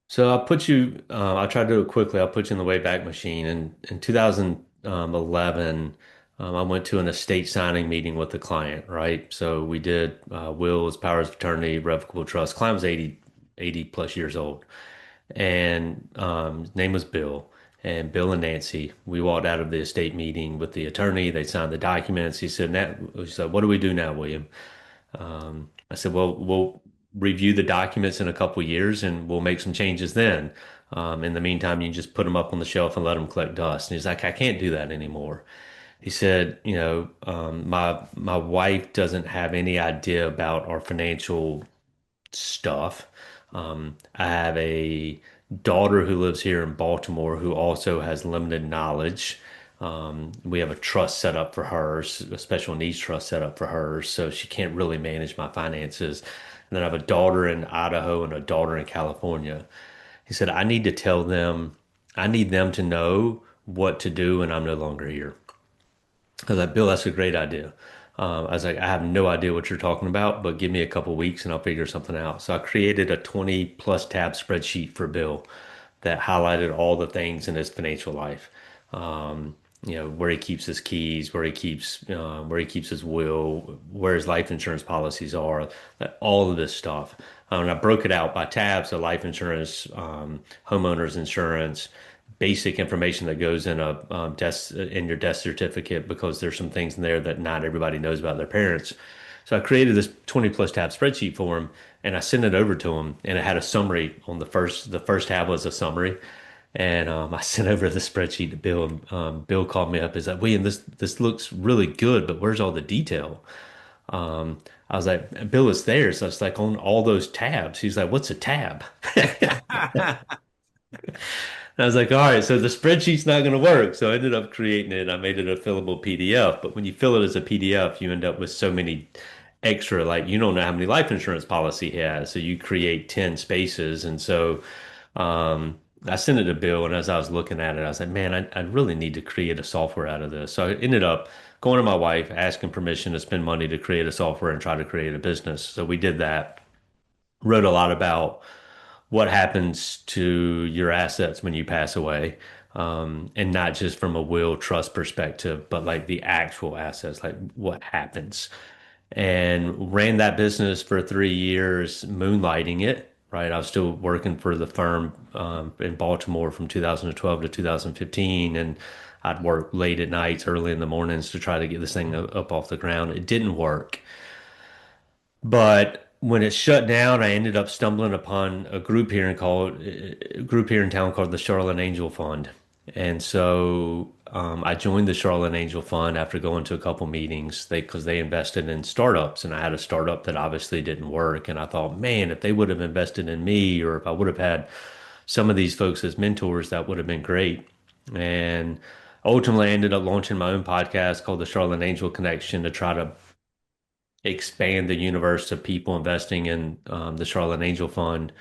So I'll try to do it quickly. I'll put you in the Wayback Machine. In 2011, I went to an estate signing meeting with the client, right? So we did wills, powers of attorney, revocable trust. Client was 80 plus years old. And his name was Bill. And Bill and Nancy, we walked out of the estate meeting with the attorney. They signed the documents. He said, what do we do now, William? I said, well, we'll review the documents in a couple of years and we'll make some changes then. In the meantime, you can just put them up on the shelf and let them collect dust. And he's like, I can't do that anymore. He said, my wife doesn't have any idea about our financial stuff. I have a daughter who lives here in Baltimore who also has limited knowledge. We have a trust set up for her, a special needs trust set up for her, so she can't really manage my finances. And then I have a daughter in Idaho and a daughter in California. He said, I need them to know what to do when I'm no longer here. I was like, Bill, that's a great idea. I was like, I have no idea what you're talking about, but give me a couple weeks and I'll figure something out. So I created a 20 plus tab spreadsheet for Bill that highlighted all the things in his financial life. Where he keeps his keys, where he keeps his will, where his life insurance policies are, all of this stuff. And I broke it out by tabs: so life insurance, homeowners insurance, basic information that goes in a death in your death certificate because there's some things in there that not everybody knows about their parents. So I created this 20 plus tab spreadsheet for him and I sent it over to him and it had a summary on the first tab was a summary. And I sent over the spreadsheet to Bill and Bill called me up. He's like, William, this looks really good, but where's all the detail? I was like, Bill, it's there. So it's like on all those tabs. He's like, what's a tab? And I was like, all right, so the spreadsheet's not going to work. So I ended up creating it. I made it a fillable PDF. But when you fill it as a PDF, you end up with so many extra, like you don't know how many life insurance policy he has. So you create 10 spaces. And so I sent it to Bill. And as I was looking at it, I was like, man, I really need to create a software out of this. So I ended up going to my wife, asking permission to spend money to create a software and try to create a business. So we did that, wrote a lot about what happens to your assets when you pass away. And not just from a will trust perspective, but like the actual assets, like what happens. And ran that business for 3 years, moonlighting it, right? I was still working for the firm in Baltimore from 2012 to 2015. And I'd work late at nights, early in the mornings to try to get this thing up off the ground. It didn't work. But when it shut down, I ended up stumbling upon a group here in town called the Charlotte Angel Fund. And so I joined the Charlotte Angel Fund after going to a couple meetings. Because they invested in startups, and I had a startup that obviously didn't work. And I thought, man, if they would have invested in me, or if I would have had some of these folks as mentors, that would have been great. And ultimately, I ended up launching my own podcast called the Charlotte Angel Connection to try to expand the universe of people investing in the Charlotte Angel Fund.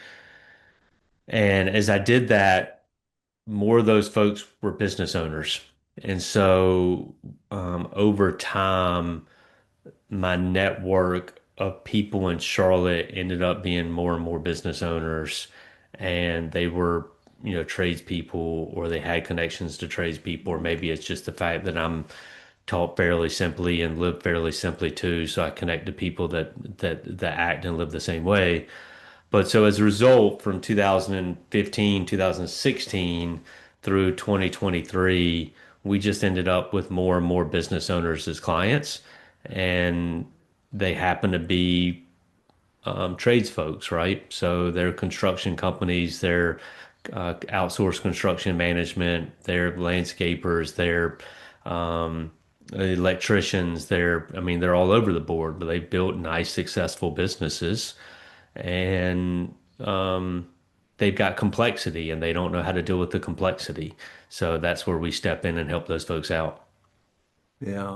And as I did that, more of those folks were business owners. And so over time, my network of people in Charlotte ended up being more and more business owners. And they were, tradespeople, or they had connections to tradespeople, or maybe it's just the fact that I'm talk fairly simply and live fairly simply too. So I connect to people that act and live the same way. But so as a result, from 2015, 2016 through 2023, we just ended up with more and more business owners as clients. And they happen to be trades folks, right? So they're construction companies, they're outsourced construction management, they're landscapers, they're um, electricians. They're all over the board, but they built nice, successful businesses, and they've got complexity, and they don't know how to deal with the complexity. So that's where we step in and help those folks out. Yeah.